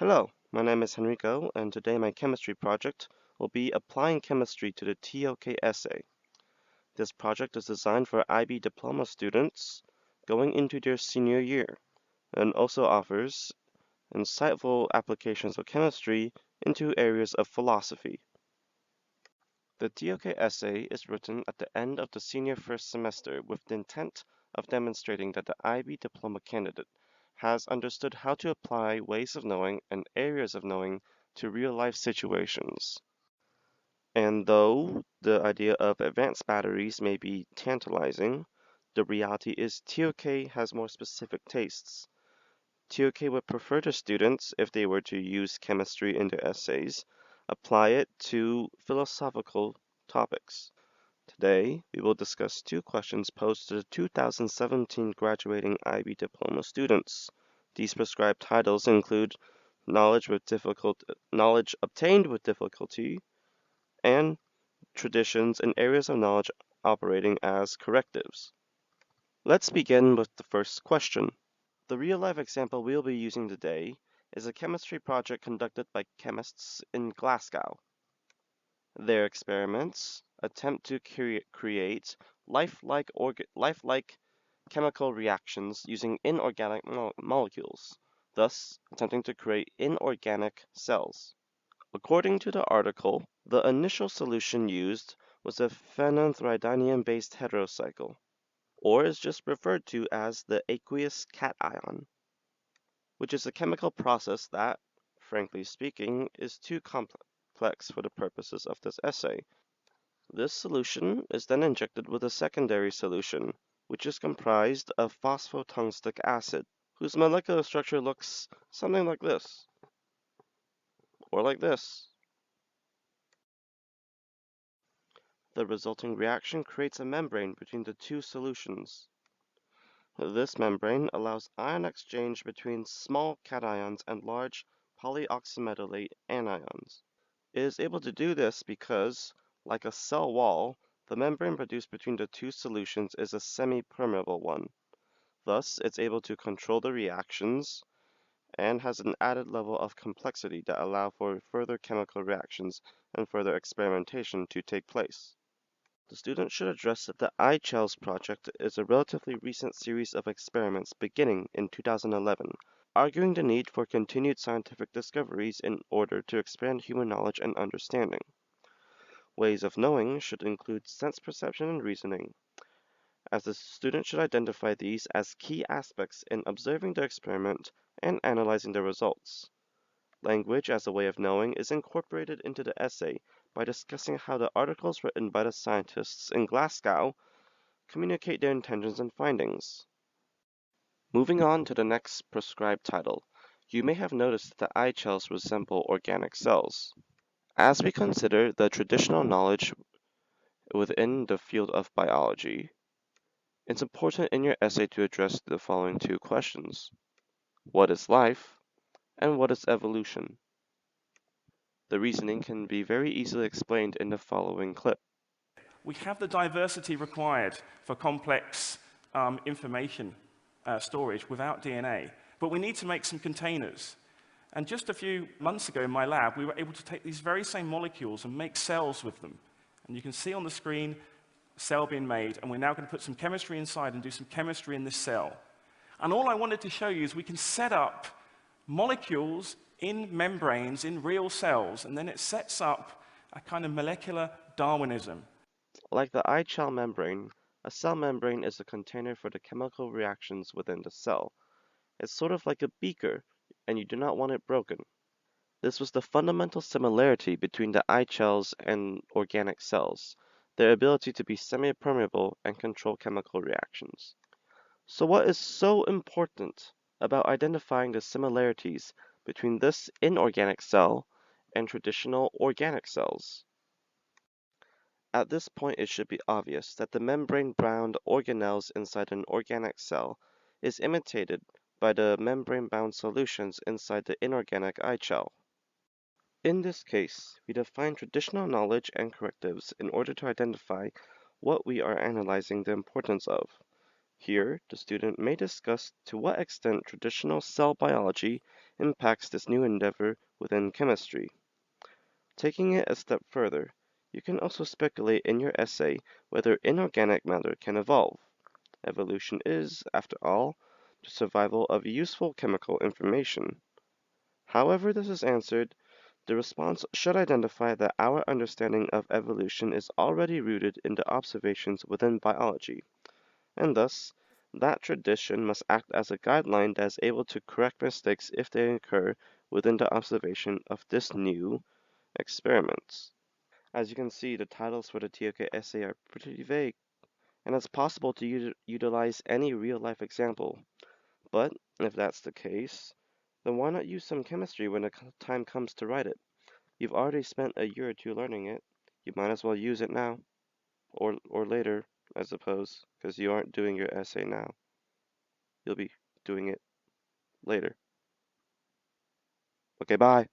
Hello, my name is Henrico, and today my chemistry project will be applying chemistry to the TOK essay. This project is designed for IB diploma students going into their senior year and also offers insightful applications of chemistry into areas of philosophy. The TOK essay is written at the end of the senior first semester with the intent of demonstrating that the IB diploma candidate has understood how to apply ways of knowing and areas of knowing to real-life situations. And though the idea of advanced batteries may be tantalizing, the reality is TOK has more specific tastes. TOK would prefer the students, if they were to use chemistry in their essays, apply it to philosophical topics. Today, we will discuss two questions posed to the 2017 graduating IB diploma students. These prescribed titles include knowledge obtained with difficulty and traditions and areas of knowledge operating as correctives. Let's begin with the first question. The real-life example we'll be using today is a chemistry project conducted by chemists in Glasgow. Their experiments attempt to create lifelike chemical reactions using inorganic molecules, thus attempting to create inorganic cells. According to the article, the initial solution used was a phenanthridinium-based heterocycle, or is just referred to as the aqueous cation, which is a chemical process that, frankly speaking, is too complex for the purposes of this essay. This solution is then injected with a secondary solution, which is comprised of phosphotungstic acid, whose molecular structure looks something like this, or like this. The resulting reaction creates a membrane between the two solutions. This membrane allows ion exchange between small cations and large polyoxymetallate anions. It is able to do this because, like a cell wall, the membrane produced between the two solutions is a semi-permeable one. Thus, it's able to control the reactions and has an added level of complexity that allow for further chemical reactions and further experimentation to take place. The student should address that the iChels project is a relatively recent series of experiments beginning in 2011, arguing the need for continued scientific discoveries in order to expand human knowledge and understanding. Ways of knowing should include sense perception and reasoning, as the student should identify these as key aspects in observing the experiment and analyzing the results. Language as a way of knowing is incorporated into the essay by discussing how the articles written by the scientists in Glasgow communicate their intentions and findings. Moving on to the next prescribed title, you may have noticed that eye cells resemble organic cells. As we consider the traditional knowledge within the field of biology, it's important in your essay to address the following two questions. What is life, and what is evolution? The reasoning can be very easily explained in the following clip. We have the diversity required for complex information storage without DNA, but we need to make some containers. And just a few months ago in my lab, we were able to take these very same molecules and make cells with them. And you can see on the screen a cell being made, and we're now going to put some chemistry inside and do some chemistry in this cell. And all I wanted to show you is we can set up molecules in membranes, in real cells, and then it sets up a kind of molecular Darwinism. Like the eye cell membrane, a cell membrane is a container for the chemical reactions within the cell. It's sort of like a beaker, and you do not want it broken. This was the fundamental similarity between the eye cells and organic cells, their ability to be semi-permeable and control chemical reactions. So what is so important about identifying the similarities between this inorganic cell and traditional organic cells? At this point, it should be obvious that the membrane-bound organelles inside an organic cell is imitated by the membrane-bound solutions inside the inorganic eye cell. In this case, we define traditional knowledge and correctives in order to identify what we are analyzing the importance of. Here, the student may discuss to what extent traditional cell biology impacts this new endeavor within chemistry. Taking it a step further, you can also speculate in your essay whether inorganic matter can evolve. Evolution is, after all, the survival of useful chemical information. However this is answered, the response should identify that our understanding of evolution is already rooted in the observations within biology, and thus, that tradition must act as a guideline that is able to correct mistakes if they occur within the observation of this new experiments. As you can see, the titles for the TOK essay are pretty vague, and it's possible to utilize any real-life example. But if that's the case, then why not use some chemistry when the time comes to write it? You've already spent a year or two learning it. You might as well use it now, or later, I suppose, because you aren't doing your essay now. You'll be doing it later. Okay, bye.